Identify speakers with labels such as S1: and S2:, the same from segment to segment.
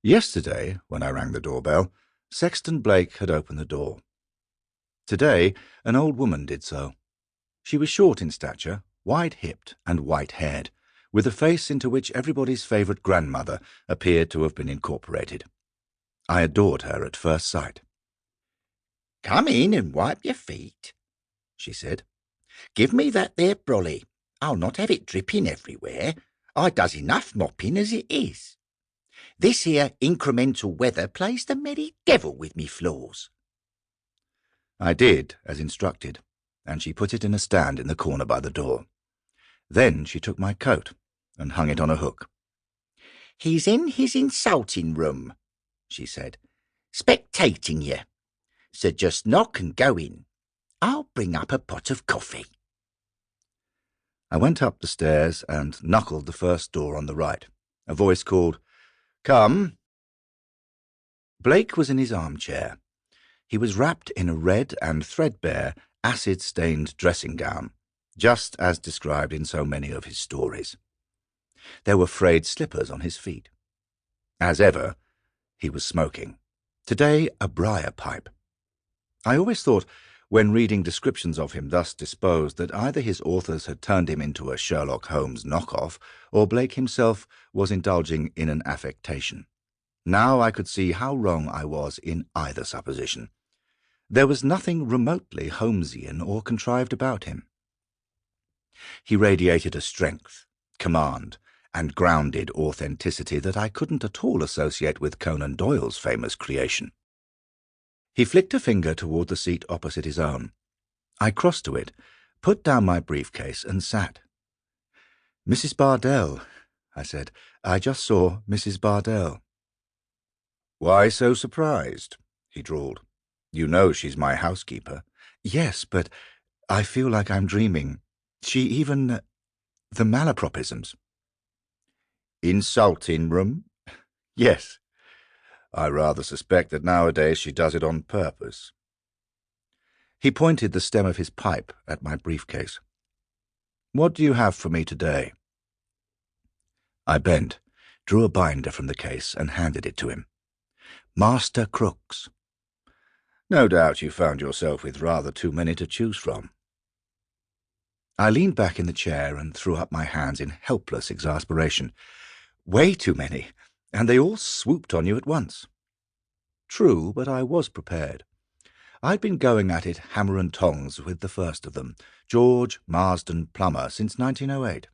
S1: Yesterday, when I rang the doorbell, Sexton Blake had opened the door. Today, an old woman did so. She was short in stature, wide-hipped and white-haired, with a face into which everybody's favourite grandmother appeared to have been incorporated. I adored her at first sight.
S2: "Come in and wipe your feet," she said. "Give me that there brolly. I'll not have it dripping everywhere. I does enough mopping as it is. This here incremental weather plays the merry devil with me floors."
S1: I did as instructed, and she put it in a stand in the corner by the door. Then she took my coat and hung it on a hook.
S2: "He's in his insulting room," she said, "spectating you. So just knock and go in. I'll bring up a pot of coffee."
S1: I went up the stairs and knuckled the first door on the right. A voice called, "Come." Blake was in his armchair. He was wrapped in a red and threadbare, acid-stained dressing gown, just as described in so many of his stories. There were frayed slippers on his feet. As ever, he was smoking. Today, a briar pipe. I always thought, when reading descriptions of him thus disposed, that either his authors had turned him into a Sherlock Holmes knockoff, or Blake himself was indulging in an affectation. Now I could see how wrong I was in either supposition. There was nothing remotely Holmesian or contrived about him. He radiated a strength, command, and grounded authenticity that I couldn't at all associate with Conan Doyle's famous creation. He flicked a finger toward the seat opposite his own. I crossed to it, put down my briefcase, and sat. "Mrs. Bardell," I said. "I just saw Mrs. Bardell." "Why so surprised?" he drawled. "You know she's my housekeeper." "Yes, but I feel like I'm dreaming. She even... the malapropisms." "Insulting room?" "Yes. I rather suspect that nowadays she does it on purpose." He pointed the stem of his pipe at my briefcase. "What do you have for me today?" I bent, drew a binder from the case, and handed it to him. "Master Crooks." "No doubt you found yourself with rather too many to choose from." I leaned back in the chair and threw up my hands in helpless exasperation. "Way too many, and they all swooped on you at once." True, but I was prepared. I'd been going at it hammer and tongs with the first of them, George Marsden Plummer, since 1908.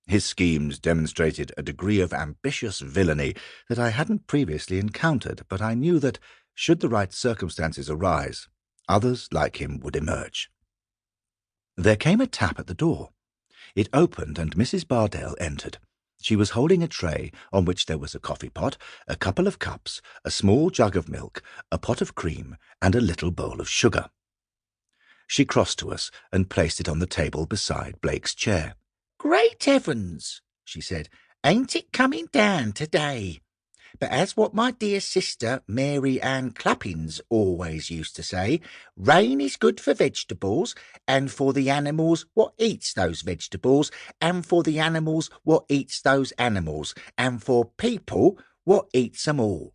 S1: His schemes demonstrated a degree of ambitious villainy that I hadn't previously encountered, but I knew that, should the right circumstances arise, others like him would emerge. There came a tap at the door. It opened, and Mrs. Bardell entered. She was holding a tray on which there was a coffee pot, a couple of cups, a small jug of milk, a pot of cream, and a little bowl of sugar. She crossed to us and placed it on the table beside Blake's chair.
S2: "Great heavens," she said, "ain't it coming down today? But as what my dear sister Mary Ann Clappins always used to say, rain is good for vegetables, and for the animals what eats those vegetables, and for the animals what eats those animals, and for people what eats 'em all."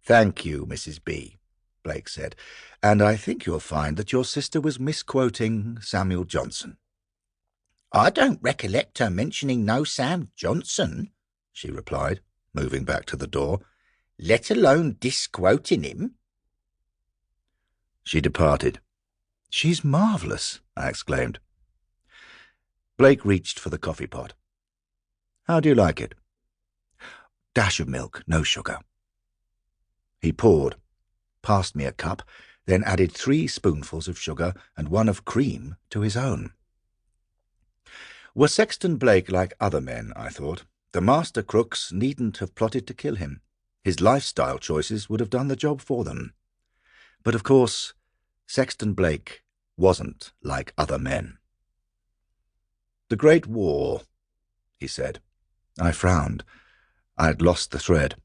S1: "Thank you, Mrs. B," Blake said, "and I think you'll find that your sister was misquoting Samuel Johnson."
S2: "I don't recollect her mentioning no Sam Johnson," she replied, moving back to the door, "let alone disquoting him."
S1: She departed. "She's marvellous," I exclaimed. Blake reached for the coffee pot. "How do you like it?" "Dash of milk, no sugar." He poured, passed me a cup, then added 3 spoonfuls of sugar and 1 of cream to his own. Were Sexton Blake like other men, I thought, the master crooks needn't have plotted to kill him. His lifestyle choices would have done the job for them. But of course, Sexton Blake wasn't like other men. "The Great War," he said. I frowned. I had lost the thread.